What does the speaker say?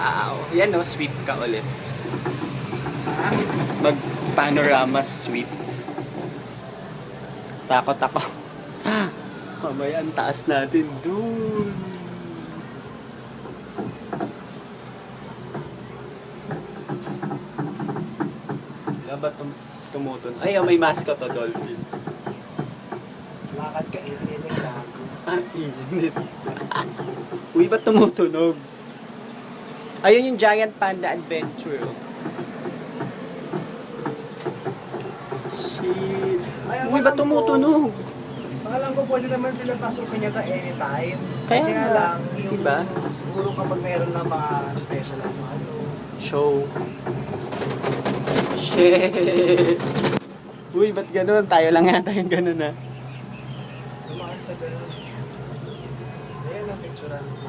Wow! Yan o, sweep ka ulit. Ha? Mag-panorama sweep. Takot ako. Mamaya ang taas natin dun. Wala ba tumutun? Ay, may mask ka to, Dolphin. Lakad ka, init lang. Ah, init. Uy, ba't tumutunog? Ayun yung Giant Panda Adventure. Oh. Shit. Ay, ang Uy, ba't alam ko- tumutunog? Alam ko pwede naman sila pasukin yata anytime. Kaya Kaya nga, lang, yung, diba? siguro kapag mayroon na mga special ano. Show. Shit. Uy, ba't ganun? Tayo lang yata yung ganun, ha? Dumaan sa gano'n. Ayan ang picturean ko.